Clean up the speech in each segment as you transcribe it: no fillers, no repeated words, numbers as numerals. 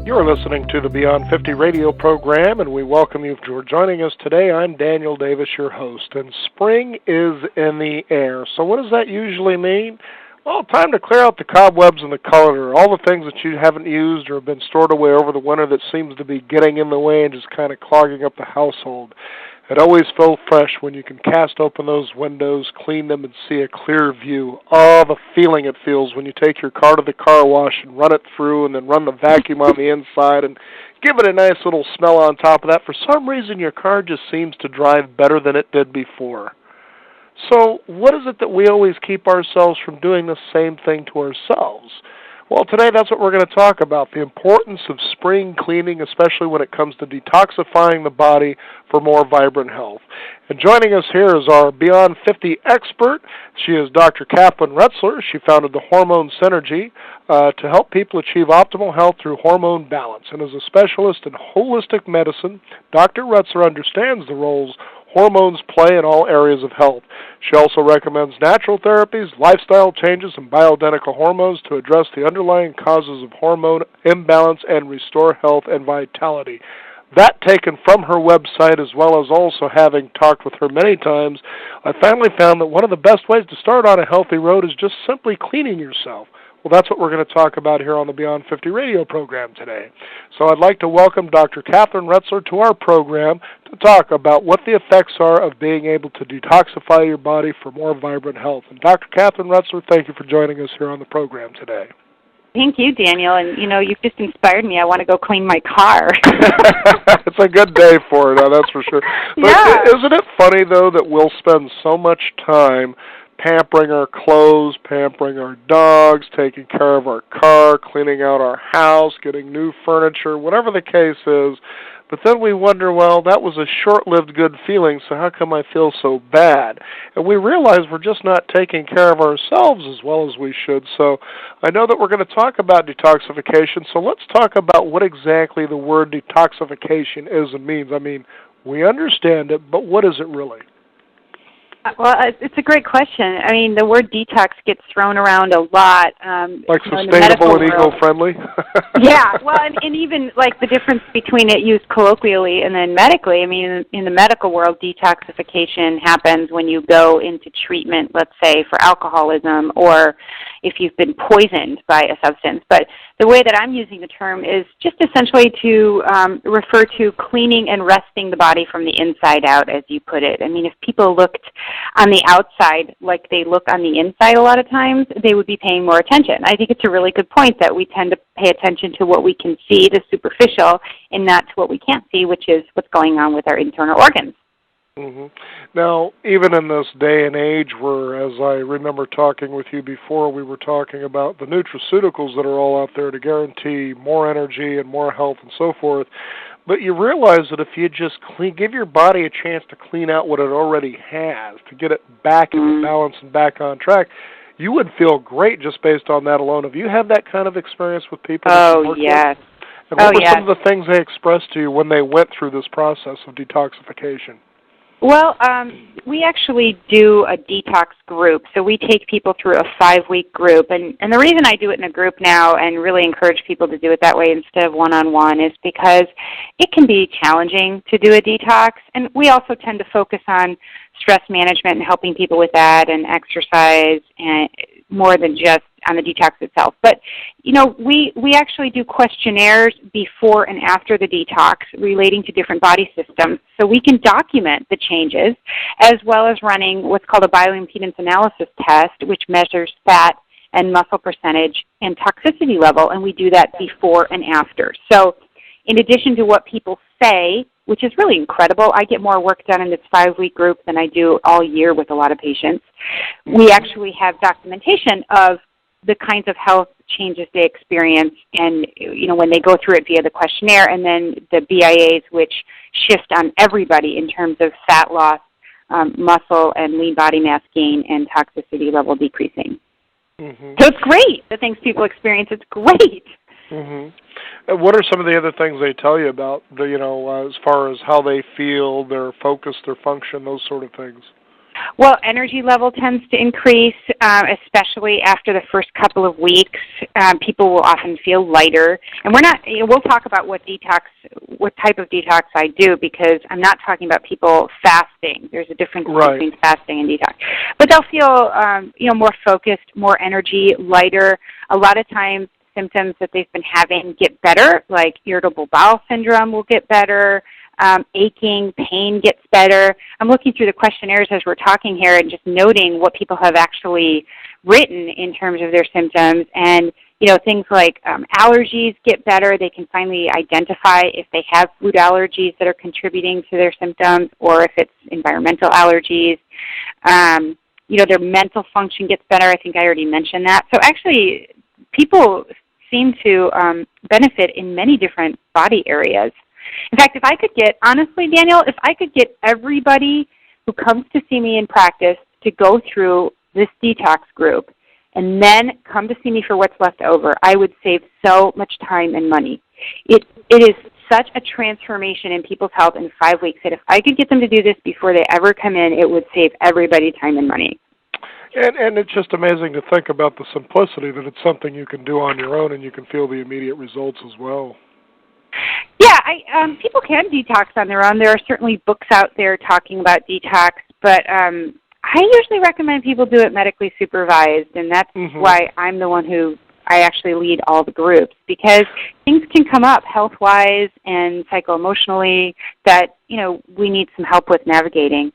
You're listening to the Beyond 50 radio program, and we welcome you for joining us today. I'm Daniel Davis, your host, and spring is in the air. So what does that usually mean? Well, time to clear out the cobwebs in the colander, all the things that you haven't used or have been stored away over the winter that seems to be getting in the way and just kind of clogging up the household. It always feels fresh when you can cast open those windows, clean them, and see a clear view. Oh, the feeling it feels when you take your car to the car wash and run it through and then run the vacuum on the inside and give it a nice little smell on top of that. For some reason, your car just seems to drive better than it did before. So what is it that we always keep ourselves from doing the same thing to ourselves? Well, today that's what we're going to talk about, the importance of spring cleaning, especially when it comes to detoxifying the body for more vibrant health. And joining us here is our Beyond 50 expert. She is Dr. Kathleen Retzler. She founded the Hormone Synergy to help people achieve optimal health through hormone balance. And as a specialist in holistic medicine, Dr. Retzler understands the roles hormones play in all areas of health. She also recommends natural therapies, lifestyle changes, and bioidentical hormones to address the underlying causes of hormone imbalance and restore health and vitality. That taken from her website, as well as also having talked with her many times, I finally found that one of the best ways to start on a healthy road is just simply cleaning yourself. Well, that's what we're going to talk about here on the Beyond 50 radio program today. So I'd like to welcome Dr. Kathleen Retzler to our program to talk about what the effects are of being able to detoxify your body for more vibrant health. And Dr. Kathleen Retzler, thank you for joining us here on the program today. Thank you, Daniel. And, you've just inspired me. I want to go clean my car. It's a good day for it, that's for sure. But yeah. Isn't it funny, though, that we'll spend so much time pampering our clothes, pampering our dogs, taking care of our car, cleaning out our house, getting new furniture, whatever the case is. But then we wonder, well, that was a short-lived good feeling, so how come I feel so bad? And we realize we're just not taking care of ourselves as well as we should. So I know that we're going to talk about detoxification, so let's talk about what exactly the word detoxification is and means. I mean, we understand it, but what is it really? Well, it's a great question. I mean, the word detox gets thrown around a lot. Like sustainable and eco-friendly? Yeah, well, and even like the difference between it used colloquially and then medically. I mean, in the medical world, detoxification happens when you go into treatment, let's say, for alcoholism or if you've been poisoned by a substance. But the way that I'm using the term is just essentially to refer to cleaning and resting the body from the inside out, as you put it. I mean, if people looked on the outside like they look on the inside a lot of times, they would be paying more attention. I think it's a really good point that we tend to pay attention to what we can see, the superficial, and not to what we can't see, which is what's going on with our internal organs. Mm-hmm. Now, even in this day and age where, as I remember talking with you before, we were talking about the nutraceuticals that are all out there to guarantee more energy and more health and so forth, but you realize that if you just give your body a chance to clean out what it already has, to get it back into balance and back on track, you would feel great just based on that alone. Have you had that kind of experience with people? Oh, yes. And what were some of the things they expressed to you when they went through this process of detoxification? Well, we actually do a detox group. So we take people through a 5-week group. And the reason I do it in a group now and really encourage people to do it that way instead of one-on-one is because it can be challenging to do a detox. And we also tend to focus on stress management and helping people with that and exercise and more than just on the detox itself. But, we actually do questionnaires before and after the detox relating to different body systems so we can document the changes as well as running what's called a bioimpedance analysis test, which measures fat and muscle percentage and toxicity level, and we do that before and after. So in addition to what people say, which is really incredible, I get more work done in this 5-week group than I do all year with a lot of patients. We actually have documentation of the kinds of health changes they experience and, when they go through it via the questionnaire, and then the BIAs, which shift on everybody in terms of fat loss, muscle and lean body mass gain, and toxicity level decreasing. Mm-hmm. So it's great, the things people experience. It's great. Mm-hmm. What are some of the other things they tell you about, as far as how they feel, their focus, their function, those sort of things? Well, energy level tends to increase, especially after the first couple of weeks. People will often feel lighter, and we'll talk about what type of detox I do, because I'm not talking about people fasting. There's a difference between fasting and detox. But they'll feel, more focused, more energy, lighter. A lot of times, symptoms that they've been having get better, like irritable bowel syndrome will get better. Aching, pain gets better. I'm looking through the questionnaires as we're talking here and just noting what people have actually written in terms of their symptoms. And, things like allergies get better. They can finally identify if they have food allergies that are contributing to their symptoms or if it's environmental allergies. Their mental function gets better. I think I already mentioned that. So actually, people seem to benefit in many different body areas. In fact, honestly, Daniel, if I could get everybody who comes to see me in practice to go through this detox group and then come to see me for what's left over, I would save so much time and money. It is such a transformation in people's health in 5 weeks that if I could get them to do this before they ever come in, it would save everybody time and money. And it's just amazing to think about the simplicity that it's something you can do on your own and you can feel the immediate results as well. Yeah, people can detox on their own. There are certainly books out there talking about detox, but I usually recommend people do it medically supervised, and that's why I'm the one I actually lead all the groups, because things can come up health-wise and psycho-emotionally that, we need some help with navigating.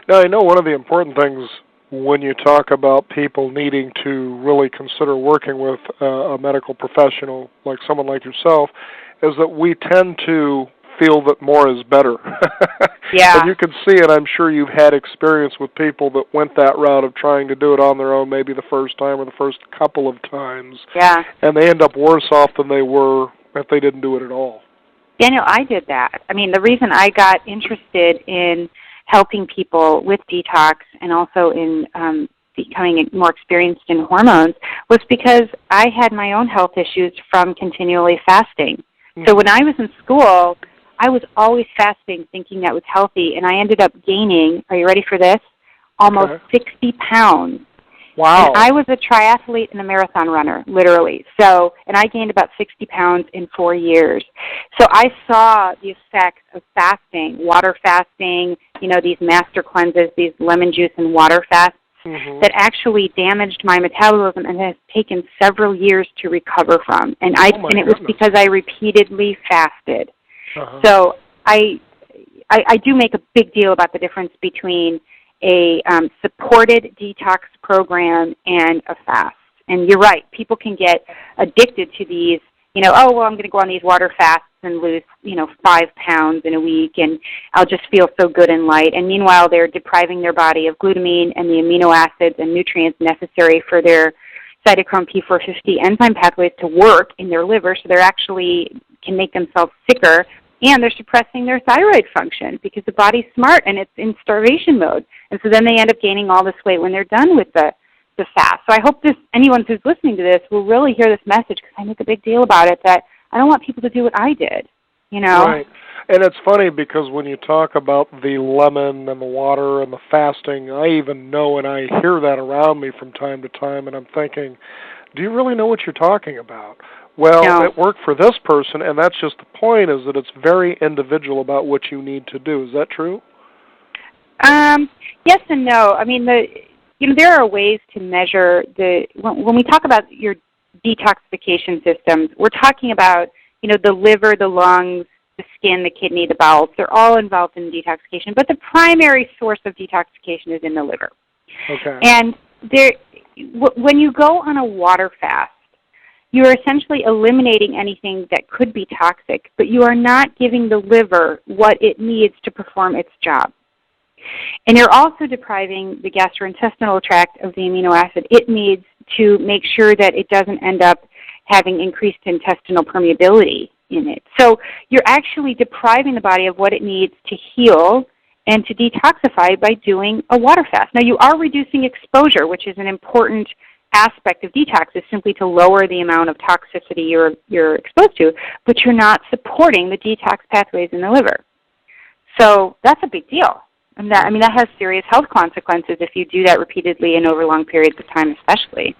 Now, I know one of the important things when you talk about people needing to really consider working with a medical professional, like someone like yourself, is that we tend to feel that more is better. Yeah. And you can see it. I'm sure you've had experience with people that went that route of trying to do it on their own maybe the first time or the first couple of times. Yeah. And they end up worse off than they were if they didn't do it at all. Daniel, I did that. I mean, the reason I got interested in helping people with detox and also in becoming more experienced in hormones was because I had my own health issues from continually fasting. So when I was in school, I was always fasting thinking that was healthy, and I ended up gaining, are you ready for this, almost 60 pounds. Wow. And I was a triathlete and a marathon runner, literally. And I gained about 60 pounds in 4 years. So I saw the effects of fasting, water fasting, these master cleanses, these lemon juice and water fasts that actually damaged my metabolism and has taken several years to recover from. And it was because I repeatedly fasted. So I do make a big deal about the difference between a supported detox program and a fast. And you're right, people can get addicted to these, I'm going to go on these water fasts and lose, 5 pounds in a week, and I'll just feel so good and light. And meanwhile, they're depriving their body of glutamine and the amino acids and nutrients necessary for their cytochrome P450 enzyme pathways to work in their liver, so they're actually can make themselves sicker, and they're suppressing their thyroid function because the body's smart and it's in starvation mode. And so then they end up gaining all this weight when they're done with the fast. So I hope anyone who's listening to this will really hear this message, because I make a big deal about it, that I don't want people to do what I did, Right. And it's funny because when you talk about the lemon and the water and the fasting, I even know, and I hear that around me from time to time, and I'm thinking, do you really know what you're talking about? Well, no. It worked for this person, and that's just the point, is that it's very individual about what you need to do. Is that true? Yes and no. I mean, there are ways to measure when we talk about your detoxification systems, we're talking about, the liver, the lungs, the skin, the kidney, the bowels. They're all involved in detoxification, but the primary source of detoxification is in the liver. Okay. And when you go on a water fast, you're essentially eliminating anything that could be toxic, but you are not giving the liver what it needs to perform its job. And you're also depriving the gastrointestinal tract of the amino acid it needs to make sure that it doesn't end up having increased intestinal permeability in it. So you're actually depriving the body of what it needs to heal and to detoxify by doing a water fast. Now, you are reducing exposure, which is an important aspect of detox, is simply to lower the amount of toxicity you're exposed to, but you're not supporting the detox pathways in the liver. So that's a big deal. And that has serious health consequences if you do that repeatedly and over long periods of time, especially.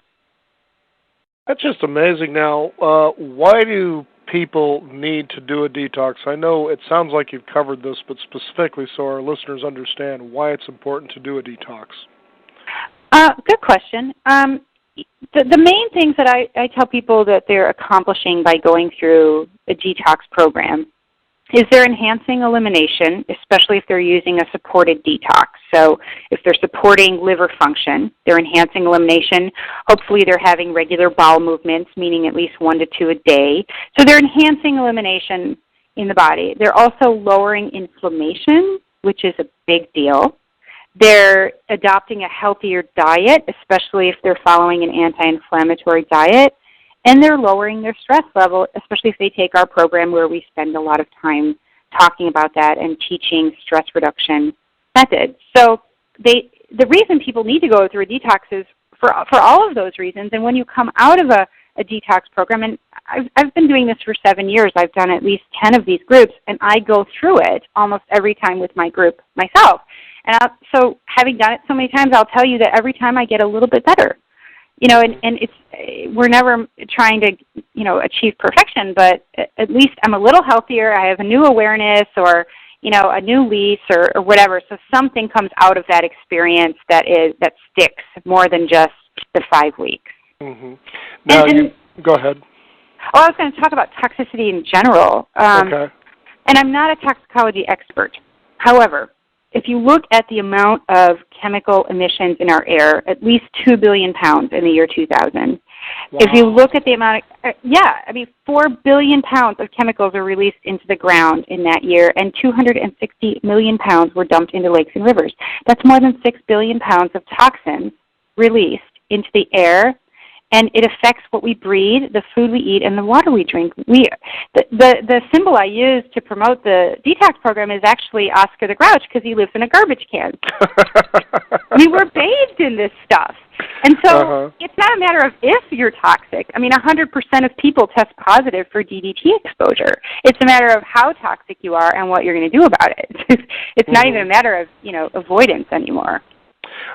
That's just amazing. Now, why do people need to do a detox? I know it sounds like you've covered this, but specifically so our listeners understand why it's important to do a detox. Good question. The main things that I tell people that they're accomplishing by going through a detox program is they're enhancing elimination, especially if they're using a supported detox. So if they're supporting liver function, they're enhancing elimination. Hopefully they're having regular bowel movements, meaning at least 1 to 2 a day. So they're enhancing elimination in the body. They're also lowering inflammation, which is a big deal. They're adopting a healthier diet, especially if they're following an anti-inflammatory diet. And they're lowering their stress level, especially if they take our program where we spend a lot of time talking about that and teaching stress reduction methods. So the reason people need to go through a detox is for all of those reasons. And when you come out of a detox program, and I've been doing this for 7 years. I've done at least 10 of these groups, and I go through it almost every time with my group myself. And so having done it so many times, I'll tell you that every time I get a little bit better. And we're never trying to, achieve perfection, but at least I'm a little healthier. I have a new awareness or, a new lease or whatever. So something comes out of that experience that sticks more than just the 5 weeks. Mm-hmm. Now, go ahead. Oh, I was going to talk about toxicity in general. Okay. And I'm not a toxicology expert. However, if you look at the amount of chemical emissions in our air, at least 2 billion pounds in the year 2000. Wow. If you look at the amount of, 4 billion pounds of chemicals are released into the ground in that year, and 260 million pounds were dumped into lakes and rivers. That's more than 6 billion pounds of toxins released into the air, and it affects what we breathe, the food we eat, and the water we drink. The symbol I use to promote the detox program is actually Oscar the Grouch, because he lives in a garbage can. We were bathed in this stuff. And so It's not a matter of if you're toxic. 100% of people test positive for DDT exposure. It's a matter of how toxic you are and what you're going to do about it. It's not even a matter of, avoidance anymore.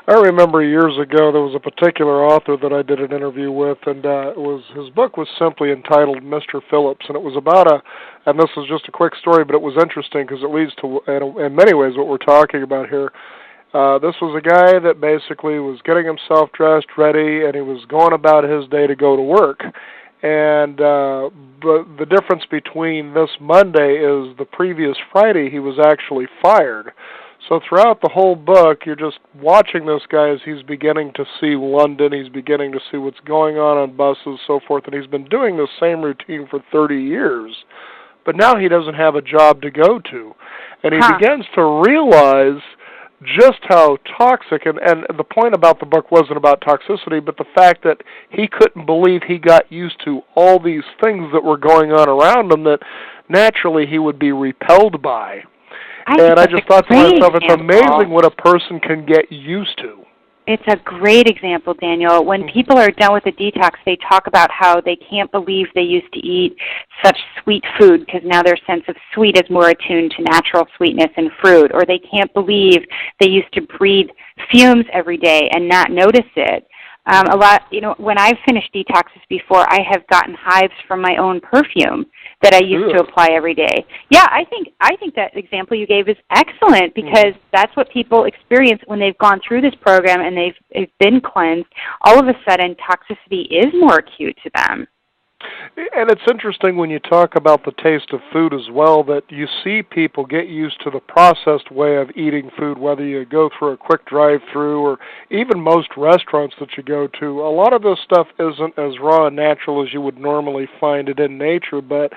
I remember years ago there was a particular author that I did an interview with, and his book was simply entitled Mr. Phillips, and it was about and this is just a quick story, but it was interesting because it leads to, in many ways, what we're talking about here. This was a guy that basically was getting himself dressed, ready, and he was going about his day to go to work. And the difference between this Monday is the previous Friday he was actually fired. So throughout the whole book, you're just watching this guy as he's beginning to see London, he's beginning to see what's going on buses, so forth, and he's been doing the same routine for 30 years. But now he doesn't have a job to go to. And he begins to realize just how toxic, and the point about the book wasn't about toxicity, but the fact that he couldn't believe he got used to all these things that were going on around him that naturally he would be repelled by. I just thought to myself, it's amazing what a person can get used to. It's a great example, Daniel. When people are done with the detox, they talk about how they can't believe they used to eat such sweet food because now their sense of sweet is more attuned to natural sweetness and fruit, or they can't believe they used to breathe fumes every day and not notice it. When I've finished detoxes before, I have gotten hives from my own perfume that I used to apply every day. Yeah, I think that example you gave is excellent because that's what people experience when they've gone through this program and they've been cleansed. All of a sudden, toxicity is more acute to them. And it's interesting when you talk about the taste of food as well, that you see people get used to the processed way of eating food, whether you go through a quick drive-through or even most restaurants that you go to. A lot of this stuff isn't as raw and natural as you would normally find it in nature, but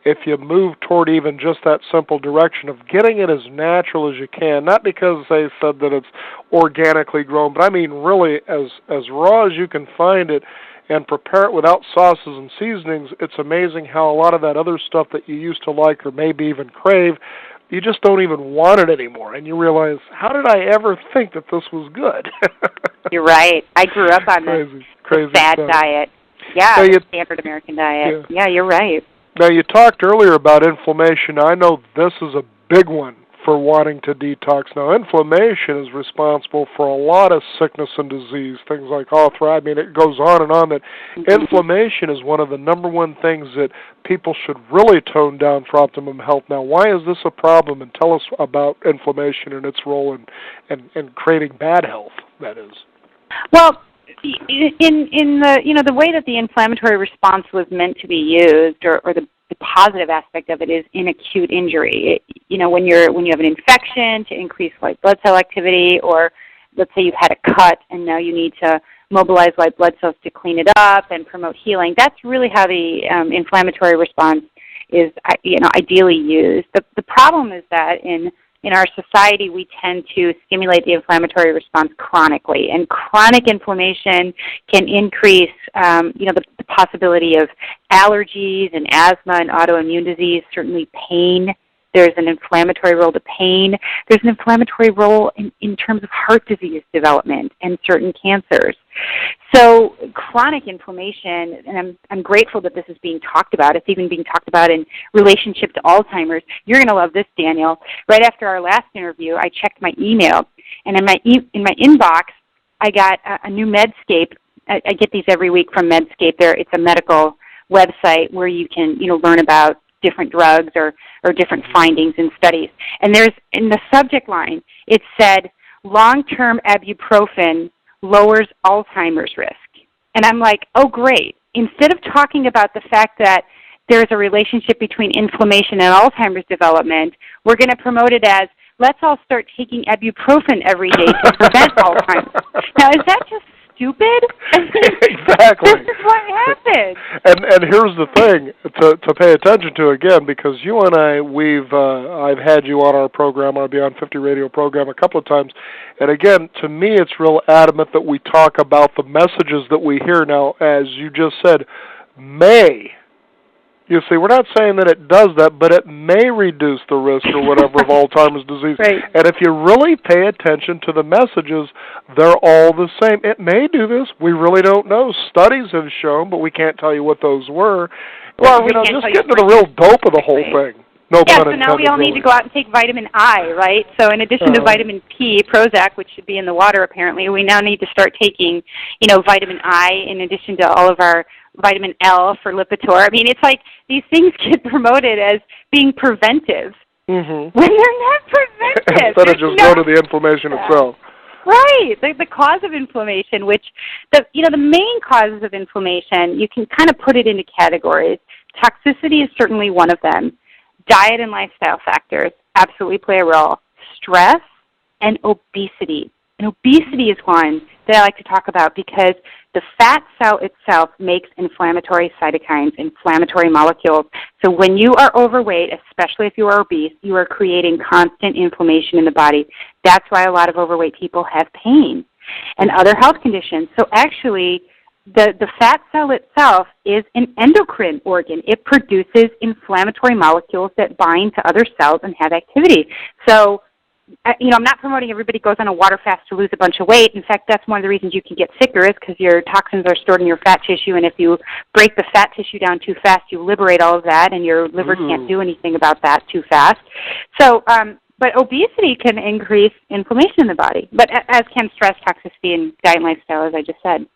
if you move toward even just that simple direction of getting it as natural as you can, not because they said that it's organically grown, but I mean really as raw as you can find it, and prepare it without sauces and seasonings, it's amazing how a lot of that other stuff that you used to like or maybe even crave, you just don't even want it anymore. And you realize, how did I ever think that this was good? You're right. I grew up on the fad diet. Yeah, the standard American diet. Yeah, you're right. Now, you talked earlier about inflammation. I know this is a big one for wanting to detox. Now, inflammation is responsible for a lot of sickness and disease, things like arthritis. I mean, it goes on and on. That inflammation is one of the number one things that people should really tone down for optimum health. Now, why is this a problem? And tell us about inflammation and its role in creating bad health, that is. Well, in the way that the inflammatory response was meant to be used, or the positive aspect of it is in acute injury. When you have an infection, to increase white blood cell activity, or let's say you've had a cut and now you need to mobilize white blood cells to clean it up and promote healing. That's really how the inflammatory response is ideally used. The problem is that in our society, we tend to stimulate the inflammatory response chronically, and chronic inflammation can increase, the possibility of allergies and asthma and autoimmune disease, certainly pain. There's an inflammatory role to pain. There's an inflammatory role in terms of heart disease development and certain cancers. So chronic inflammation, and I'm grateful that this is being talked about. It's even being talked about in relationship to Alzheimer's. You're going to love this, Daniel. Right after our last interview, I checked my email, and in my inbox, I got a new Medscape. I get these every week from Medscape. It's a medical website where you can learn about different drugs or different findings in studies. And there's, in the subject line, it said, long-term ibuprofen lowers Alzheimer's risk. And I'm like, oh, great. Instead of talking about the fact that there's a relationship between inflammation and Alzheimer's development, we're going to promote it as, let's all start taking ibuprofen every day to prevent Alzheimer's. Now, is that just stupid? Exactly. This is what happened. And here's the thing to pay attention to again, because you and I, I've had you on our program, our Beyond 50 radio program, a couple of times, and again, to me, it's real adamant that we talk about the messages that we hear. Now, as you just said, may. You see, we're not saying that it does that, but it may reduce the risk or whatever of Alzheimer's disease. Right. And if you really pay attention to the messages, they're all the same. It may do this. We really don't know. Studies have shown, but we can't tell you what those were. Well, just get to the real dope of the whole thing. No pun intended, so now we all need to go out and take vitamin I, right? So in addition to vitamin P, Prozac, which should be in the water apparently, we now need to start taking, vitamin I in addition to all of our vitamin L for Lipitor. I mean, it's like these things get promoted as being preventive when they're not preventive. Instead of just go to the inflammation itself. Right, the cause of inflammation, which the main causes of inflammation, you can kind of put it into categories. Toxicity is certainly one of them. Diet and lifestyle factors absolutely play a role. Stress and obesity. And obesity is one that I like to talk about because the fat cell itself makes inflammatory cytokines, inflammatory molecules. So when you are overweight, especially if you are obese, you are creating constant inflammation in the body. That's why a lot of overweight people have pain and other health conditions. So actually, the fat cell itself is an endocrine organ. It produces inflammatory molecules that bind to other cells and have activity. So I'm not promoting everybody goes on a water fast to lose a bunch of weight. In fact, that's one of the reasons you can get sicker is because your toxins are stored in your fat tissue, and if you break the fat tissue down too fast, you liberate all of that, and your liver can't do anything about that too fast. So, but obesity can increase inflammation in the body, but as can stress, toxicity, and diet and lifestyle, as I just said.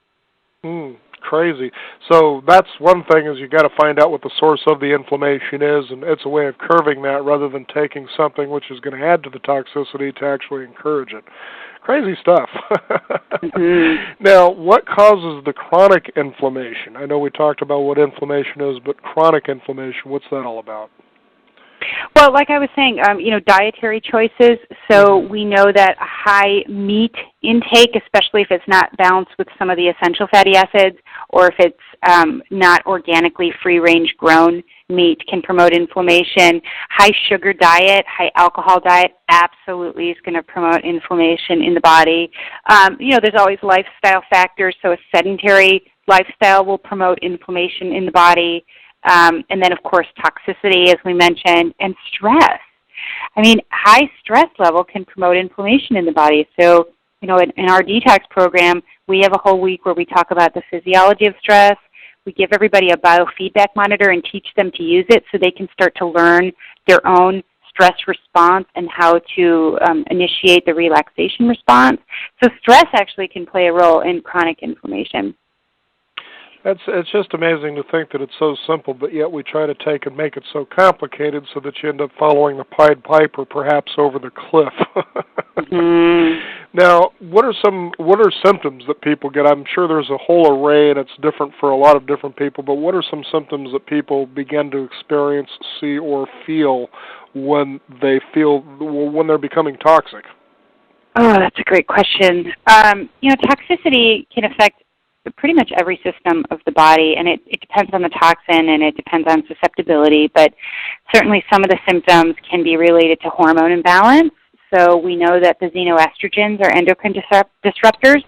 Crazy. So that's one thing is you got to find out what the source of the inflammation is, and it's a way of curving that rather than taking something which is going to add to the toxicity to actually encourage it. Crazy stuff. Now, what causes the chronic inflammation? I know we talked about what inflammation is, but chronic inflammation, what's that all about? Well, like I was saying, dietary choices. So we know that a high meat intake, especially if it's not balanced with some of the essential fatty acids, or if it's not organically free-range grown meat, can promote inflammation. High sugar diet, high alcohol diet, absolutely is going to promote inflammation in the body. There's always lifestyle factors. So a sedentary lifestyle will promote inflammation in the body. And then, of course, toxicity, as we mentioned, and stress. I mean, high stress level can promote inflammation in the body. So, in our detox program, we have a whole week where we talk about the physiology of stress. We give everybody a biofeedback monitor and teach them to use it so they can start to learn their own stress response and how to initiate the relaxation response. So stress actually can play a role in chronic inflammation. It's just amazing to think that it's so simple, but yet we try to take and make it so complicated so that you end up following the Pied Piper, perhaps over the cliff. Mm-hmm. Now, what are symptoms that people get? I'm sure there's a whole array, and it's different for a lot of different people. But what are some symptoms that people begin to experience, see, or feel when they're becoming toxic? Oh, that's a great question. Toxicity can affect pretty much every system of the body, and it depends on the toxin and it depends on susceptibility, but certainly some of the symptoms can be related to hormone imbalance. So we know that the xenoestrogens are endocrine disruptors.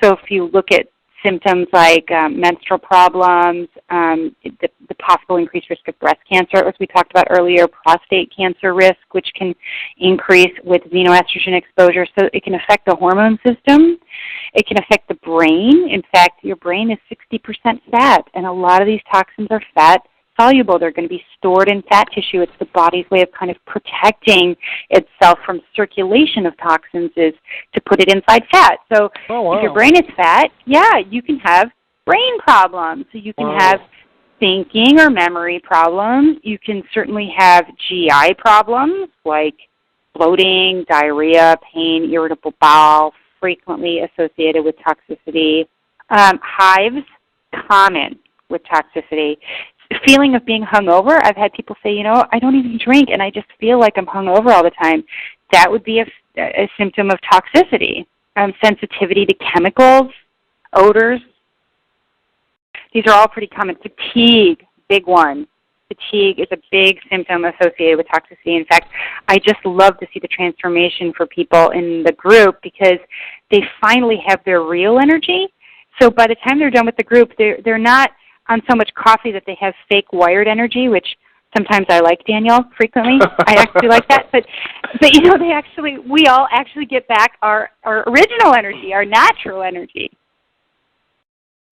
So if you look at symptoms like menstrual problems, the possible increased risk of breast cancer, as we talked about earlier, prostate cancer risk, which can increase with xenoestrogen exposure. So it can affect the hormone system. It can affect the brain. In fact, your brain is 60% fat, and a lot of these toxins are fat soluble. They're going to be stored in fat tissue. It's the body's way of kind of protecting itself from circulation of toxins is to put it inside fat. So if your brain is fat, you can have brain problems. So you can have thinking or memory problems. You can certainly have GI problems like bloating, diarrhea, pain, irritable bowel, frequently associated with toxicity. Hives, common with toxicity. Feeling of being hungover. I've had people say, I don't even drink, and I just feel like I'm hungover all the time. That would be a symptom of toxicity. Sensitivity to chemicals, odors. These are all pretty common. Fatigue, big one. Fatigue is a big symptom associated with toxicity. In fact, I just love to see the transformation for people in the group because they finally have their real energy. So by the time they're done with the group, they're not on so much coffee that they have fake wired energy, which sometimes I like, Danielle, frequently. I actually like that. But we all actually get back our original energy, our natural energy.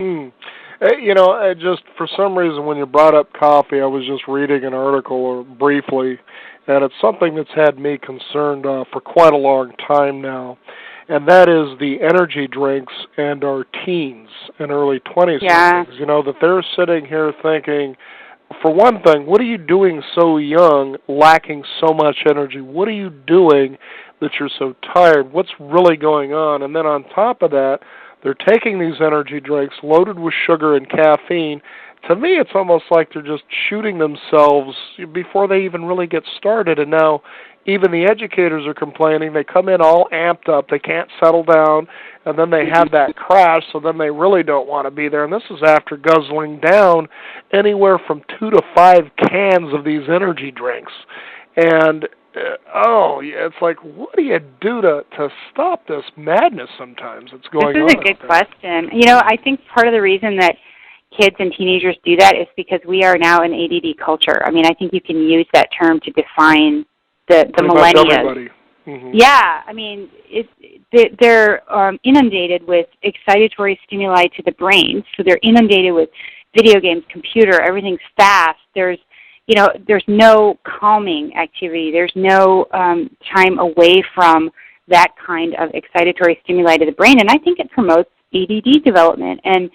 Just for some reason when you brought up coffee, I was just reading an article briefly, and it's something that's had me concerned for quite a long time now. And that is the energy drinks and our teens and early 20s. Yeah. That they're sitting here thinking, for one thing, what are you doing so young, lacking so much energy? What are you doing that you're so tired? What's really going on? And then on top of that, they're taking these energy drinks loaded with sugar and caffeine. To me, it's almost like they're just shooting themselves before they even really get started. And now even the educators are complaining. They come in all amped up. They can't settle down, and then they have that crash, so then they really don't want to be there. And this is after guzzling down anywhere from 2 to 5 cans of these energy drinks. And, it's like, what do you do to stop this madness sometimes that's going on? This is a good question. I think part of the reason that kids and teenagers do that is because we are now an ADD culture. I mean, I think you can use that term to define the millennials. Mm-hmm. Yeah, I mean, they're inundated with excitatory stimuli to the brain. So they're inundated with video games, computer, everything's fast. There's no calming activity. There's no time away from that kind of excitatory stimuli to the brain. And I think it promotes ADD development. And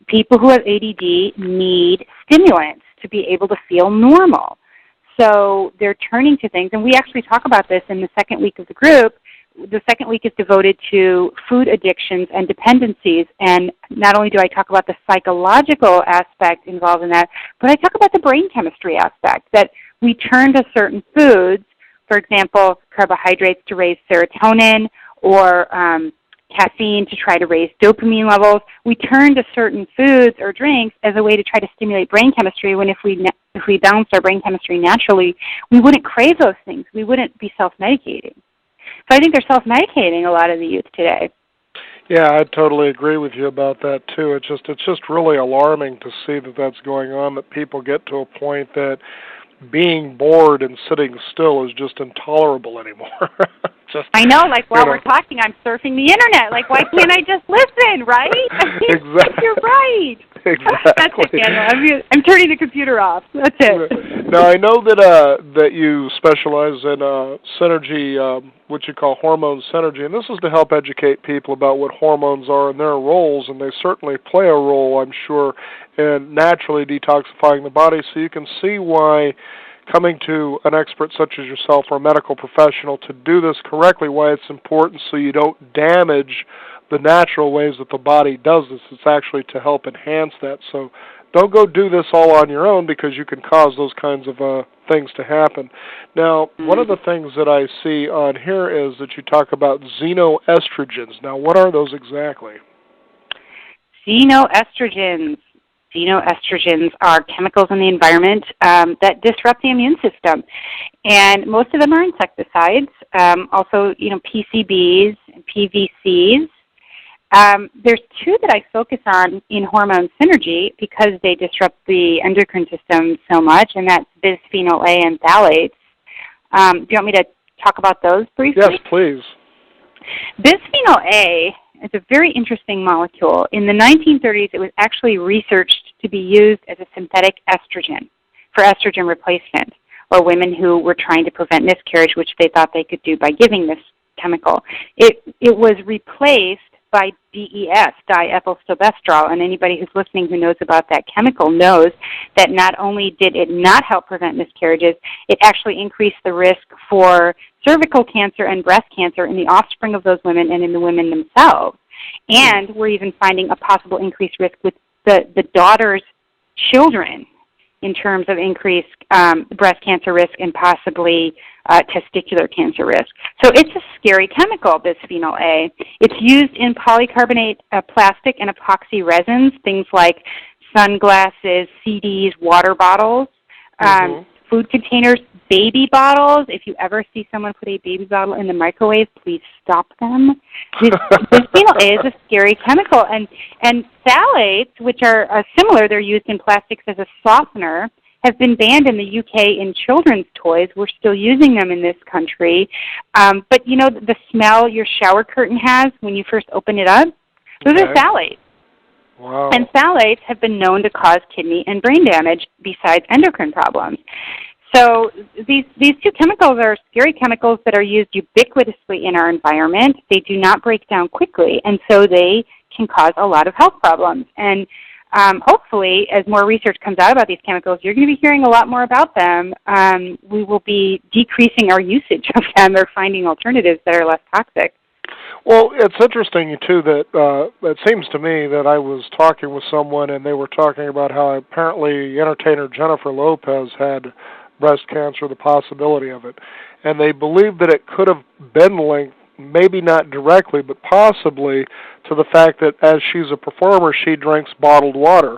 people who have ADD need stimulants to be able to feel normal. So they're turning to things, and we actually talk about this in the second week of the group. The second week is devoted to food addictions and dependencies, and not only do I talk about the psychological aspect involved in that, but I talk about the brain chemistry aspect, that we turn to certain foods, for example, carbohydrates to raise serotonin, or caffeine to try to raise dopamine levels. We turn to certain foods or drinks as a way to try to stimulate brain chemistry, when if we balanced our brain chemistry naturally, we wouldn't crave those things. We wouldn't be self-medicating. So I think they're self-medicating, a lot of the youth today. Yeah, I totally agree with you about that too. It's just really alarming to see that that's going on, that people get to a point that being bored and sitting still is just intolerable anymore. I know, like while we're talking, I'm surfing the internet. Like, why can't I just listen, right? Exactly. You're right. Exactly. That's it, Daniel. I'm turning the computer off. That's it. Now I know that you specialize in synergy, what you call hormone synergy, and this is to help educate people about what hormones are and their roles, and they certainly play a role, I'm sure, in naturally detoxifying the body. So you can see why coming to an expert such as yourself or a medical professional to do this correctly, why it's important so you don't damage the natural ways that the body does this. It's actually to help enhance that. So don't go do this all on your own because you can cause those kinds of things to happen. Now, one of the things that I see on here is that you talk about xenoestrogens. Now, what are those exactly? Xenoestrogens. Xenoestrogens are chemicals in the environment that disrupt the immune system, and most of them are insecticides. Also, PCBs and PVCs. There's two that I focus on in hormone synergy because they disrupt the endocrine system so much, and that's bisphenol A and phthalates. Do you want me to talk about those briefly? Yes, please. Bisphenol A is a very interesting molecule. In the 1930s, it was actually researched to be used as a synthetic estrogen for estrogen replacement, or women who were trying to prevent miscarriage, which they thought they could do by giving this chemical. It was replaced by DES, diethylstilbestrol, and anybody who's listening who knows about that chemical knows that not only did it not help prevent miscarriages, it actually increased the risk for cervical cancer and breast cancer in the offspring of those women and in the women themselves. And we're even finding a possible increased risk with the daughter's children in terms of increased breast cancer risk and possibly testicular cancer risk. So it's a scary chemical, bisphenol A. It's used in polycarbonate plastic and epoxy resins, things like sunglasses, CDs, water bottles, food containers, baby bottles. If you ever see someone put a baby bottle in the microwave, please stop them. Bisphenol A is a scary chemical. And phthalates, which are similar, they're used in plastics as a softener, have been banned in the UK in children's toys. We're still using them in this country. But, the smell your shower curtain has when you first open it up, those are phthalates. Wow. And phthalates have been known to cause kidney and brain damage besides endocrine problems. So these two chemicals are scary chemicals that are used ubiquitously in our environment. They do not break down quickly, and so they can cause a lot of health problems. And hopefully, as more research comes out about these chemicals, you're going to be hearing a lot more about them. We will be decreasing our usage of them or finding alternatives that are less toxic. Well, it's interesting, too, that it seems to me that I was talking with someone and they were talking about how apparently entertainer Jennifer Lopez had breast cancer, the possibility of it. And they believe that it could have been linked, maybe not directly, but possibly to the fact that as she's a performer, she drinks bottled water.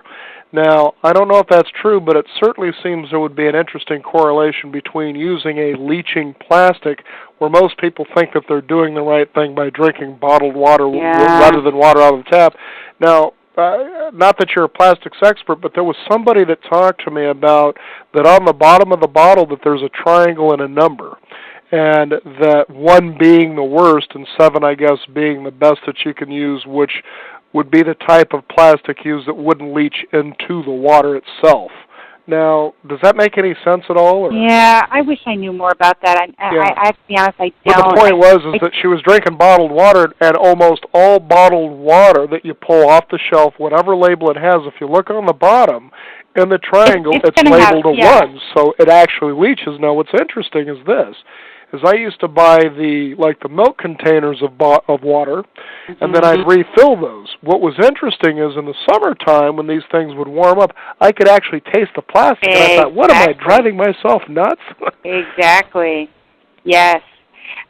Now, I don't know if that's true, but it certainly seems there would be an interesting correlation between using a leaching plastic where most people think that they're doing the right thing by drinking bottled water rather than water out of the tap. Now, not that you're a plastics expert, but there was somebody that talked to me about that on the bottom of the bottle that there's a triangle and a number, and that 1 being the worst and 7, I guess, being the best that you can use, which would be the type of plastic used that wouldn't leach into the water itself. Now, does that make any sense at all? Or? Yeah, I wish I knew more about that. I have to be honest, I don't. But the point was that she was drinking bottled water, and almost all bottled water that you pull off the shelf, whatever label it has, if you look on the bottom, in the triangle, it's labeled a 1, so it actually leaches. Now, what's interesting is this. I used to buy the milk containers of water, and then I'd refill those. What was interesting is in the summertime when these things would warm up, I could actually taste the plastic, and I thought, what am I, driving myself nuts? Exactly. Yes.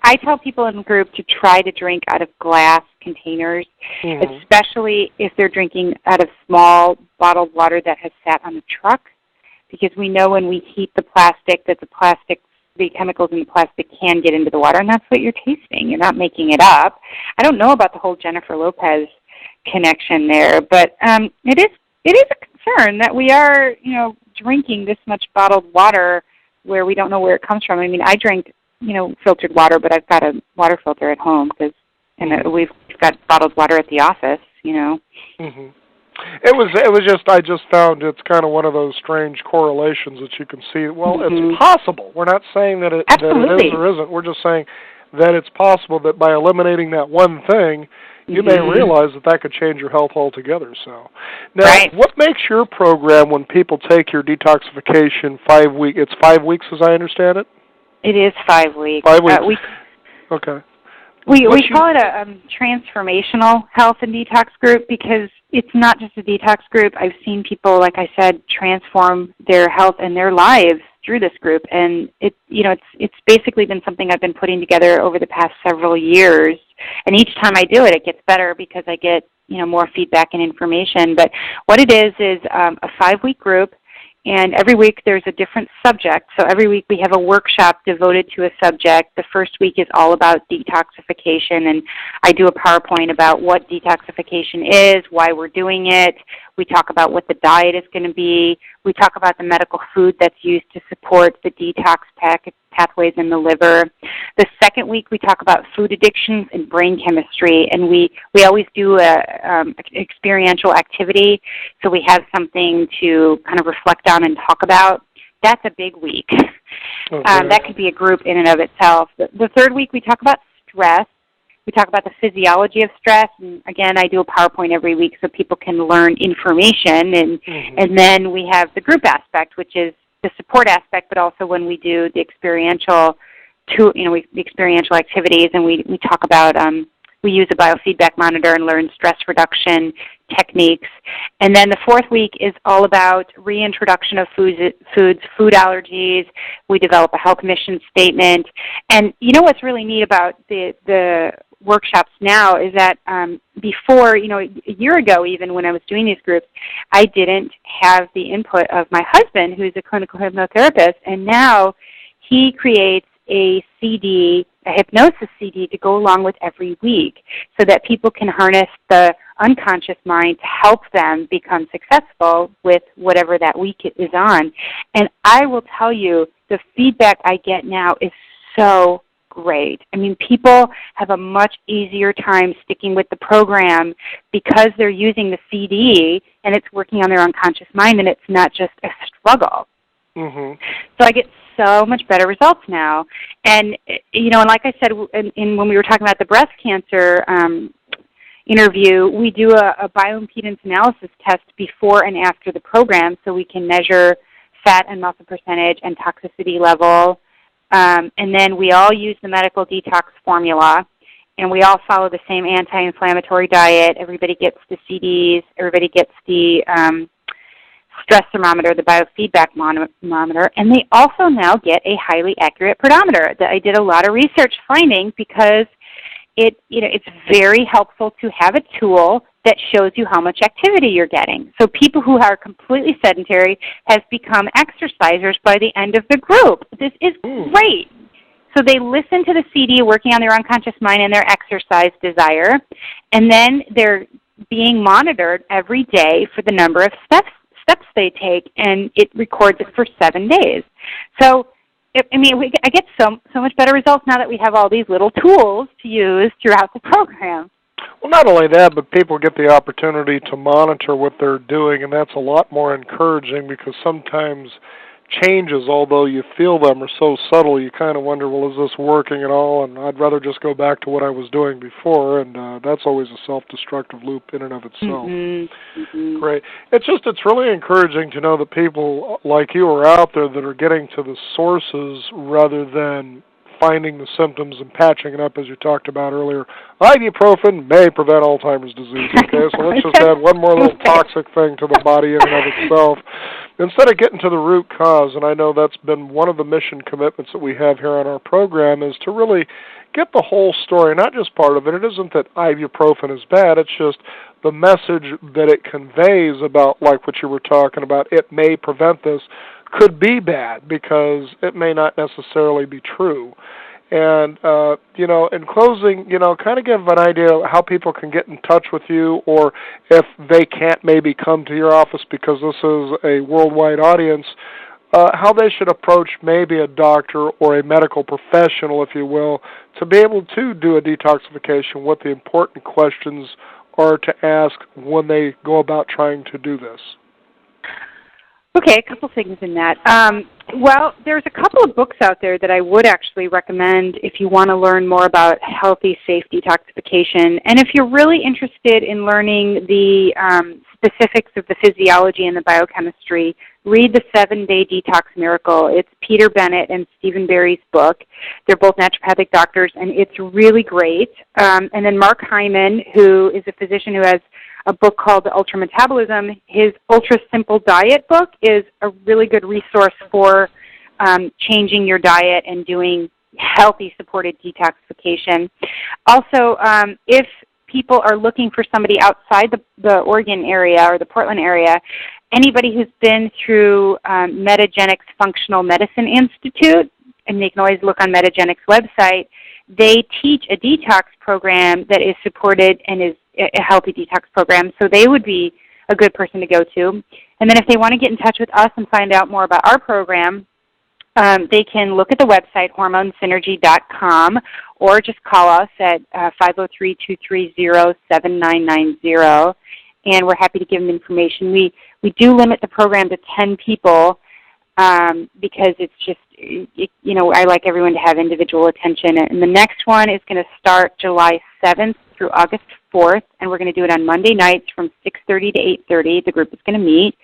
I tell people in the group to try to drink out of glass containers, especially if they're drinking out of small bottled water that has sat on the truck, because we know when we heat the plastic that the chemicals in the plastic can get into the water, and that's what you're tasting. You're not making it up. I don't know about the whole Jennifer Lopez connection there, but it is a concern that we are, drinking this much bottled water where we don't know where it comes from. I mean, I drink, filtered water, but I've got a water filter at home and we've got bottled water at the office, I just found it's kind of one of those strange correlations that you can see. Well, Mm-hmm. it's possible. We're not saying that it Absolutely. is or isn't. We're just saying that it's possible that by eliminating that one thing, you may Mm-hmm. realize that could change your health altogether. So, now, Right. what makes your program when people take your detoxification 5 week? It's 5 weeks, as I understand it. It is 5 weeks. 5 weeks. Okay. We call it a transformational health and detox group because it's not just a detox group. I've seen people, like I said, transform their health and their lives through this group, and it's basically been something I've been putting together over the past several years. And each time I do it, it gets better because I get more feedback and information. But what it is a 5-week group. And every week there's a different subject. So every week we have a workshop devoted to a subject. The first week is all about detoxification, and I do a PowerPoint about what detoxification is, why we're doing it. We talk about what the diet is going to be. We talk about the medical food that's used to support the detox pathways in the liver. The second week we talk about food addictions and brain chemistry, and we always do an experiential activity, so we have something to kind of reflect on and talk about. That's a big week. Okay. That could be a group in and of itself. The third week we talk about stress. We talk about the physiology of stress, and again, I do a PowerPoint every week so people can learn information, and then we have the group aspect, which is the support aspect, but also when we do the experiential the experiential activities, and we talk about we use a biofeedback monitor and learn stress reduction techniques. And then the fourth week is all about reintroduction of food allergies. We develop a health mission statement. And what's really neat about the workshops now is that before, a year ago even when I was doing these groups, I didn't have the input of my husband, who's a clinical hypnotherapist, and now he creates a CD, a hypnosis CD, to go along with every week so that people can harness the unconscious mind to help them become successful with whatever that week is on. And I will tell you, the feedback I get now is so great. I mean, people have a much easier time sticking with the program because they're using the CD and it's working on their unconscious mind, and it's not just a struggle. Mm-hmm. So I get so much better results now. And, and like I said, when we were talking about the breast cancer interview, we do a bioimpedance analysis test before and after the program so we can measure fat and muscle percentage and toxicity level. And then we all use the medical detox formula, and we all follow the same anti-inflammatory diet. Everybody gets the CDs. Everybody gets the stress thermometer, the biofeedback monitor, and they also now get a highly accurate pedometer that I did a lot of research finding because it's very helpful to have a tool that shows you how much activity you're getting. So people who are completely sedentary have become exercisers by the end of the group. This is great. So they listen to the CD working on their unconscious mind and their exercise desire, and then they're being monitored every day for the number of steps they take, and it records it for 7 days. So, I get so much better results now that we have all these little tools to use throughout the program. Well, not only that, but people get the opportunity to monitor what they're doing, and that's a lot more encouraging because sometimes changes, although you feel them, are so subtle, you kind of wonder, well, is this working at all? And I'd rather just go back to what I was doing before, and that's always a self-destructive loop in and of itself. Mm-hmm. Mm-hmm. Great. It's really encouraging to know that people like you are out there that are getting to the sources rather than finding the symptoms and patching it up, as you talked about earlier. Ibuprofen may prevent Alzheimer's disease, okay? So let's just add one more little toxic thing to the body in and of itself. Instead of getting to the root cause, and I know that's been one of the mission commitments that we have here on our program, is to really get the whole story, not just part of it. It isn't that ibuprofen is bad, it's just the message that it conveys about, like what you were talking about, it may prevent this, could be bad because it may not necessarily be true. And, in closing, kind of give an idea of how people can get in touch with you, or if they can't maybe come to your office because this is a worldwide audience, how they should approach maybe a doctor or a medical professional, if you will, to be able to do a detoxification, what the important questions are to ask when they go about trying to do this? Okay, a couple things in that. Well, there's a couple of books out there that I would actually recommend if you want to learn more about healthy, safe detoxification. And if you're really interested in learning the specifics of the physiology and the biochemistry, read The 7-Day Detox Miracle. It's Peter Bennett and Stephen Barry's book. They're both naturopathic doctors, and it's really great. And then Mark Hyman, who is a physician who has a book called The Ultra Metabolism. His Ultra Simple Diet book is a really good resource for changing your diet and doing healthy supported detoxification. Also, if people are looking for somebody outside the Oregon area or the Portland area, anybody who's been through Metagenics Functional Medicine Institute, and they can always look on Metagenics' website, they teach a detox program that is supported and is a healthy detox program, so they would be a good person to go to. And then if they want to get in touch with us and find out more about our program, they can look at the website, hormonesynergy.com, or just call us at 503-230-7990, and we're happy to give them information. We do limit the program to 10 people because it's just, I like everyone to have individual attention. And the next one is going to start July 7th through August 4th, and we're going to do it on Monday nights from 6:30 to 8:30. The group is going to meet,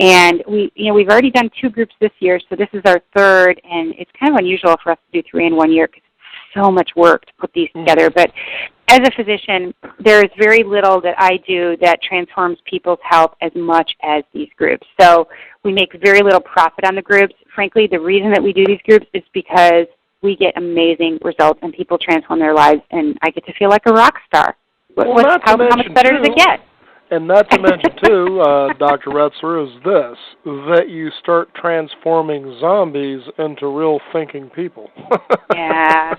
and we've already done 2 groups this year, so this is our 3rd, and it's kind of unusual for us to do 3 in 1 year because it's so much work to put these together. But as a physician, there is very little that I do that transforms people's health as much as these groups. So we make very little profit on the groups. Frankly, the reason that we do these groups is because we get amazing results and people transform their lives, and I get to feel like a rock star. How much better does it get? And not to mention, too, Dr. Retzler, is this, that you start transforming zombies into real thinking people. Yeah,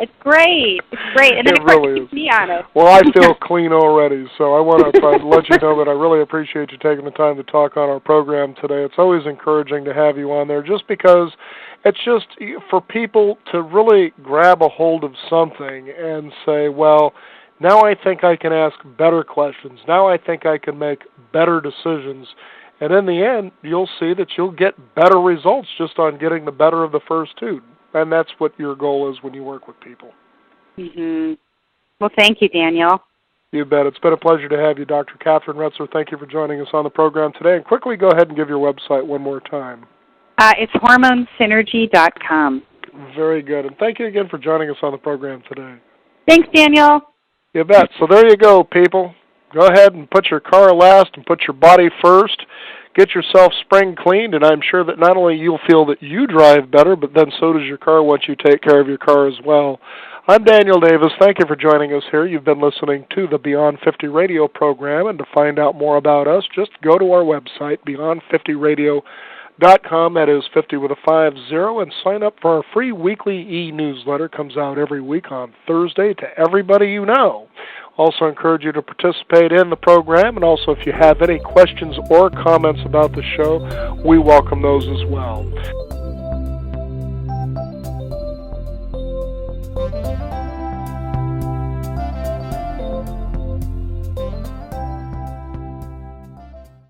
it's great. It's great. And then it really keeps me honest. Well, I feel clean already, so I want to let you know that I really appreciate you taking the time to talk on our program today. It's always encouraging to have you on there just because it's just for people to really grab a hold of something and say, well, now I think I can ask better questions. Now I think I can make better decisions. And in the end, you'll see that you'll get better results just on getting the better of the first 2. And that's what your goal is when you work with people. Mm-hmm. Well, thank you, Daniel. You bet. It's been a pleasure to have you, Dr. Catherine Retzler. Thank you for joining us on the program today. And quickly go ahead and give your website one more time. It's hormonesynergy.com. Very good. And thank you again for joining us on the program today. Thanks, Daniel. You bet. So there you go, people. Go ahead and put your car last and put your body first. Get yourself spring cleaned, and I'm sure that not only you'll feel that you drive better, but then so does your car once you take care of your car as well. I'm Daniel Davis. Thank you for joining us here. You've been listening to the Beyond 50 radio program, and to find out more about us, just go to our website, beyond50radio.com. That is 50 with a 50, and sign up for our free weekly e-newsletter. Comes out every week on Thursday to everybody you know. Also encourage you to participate in the program, and also if you have any questions or comments about the show, we welcome those as well.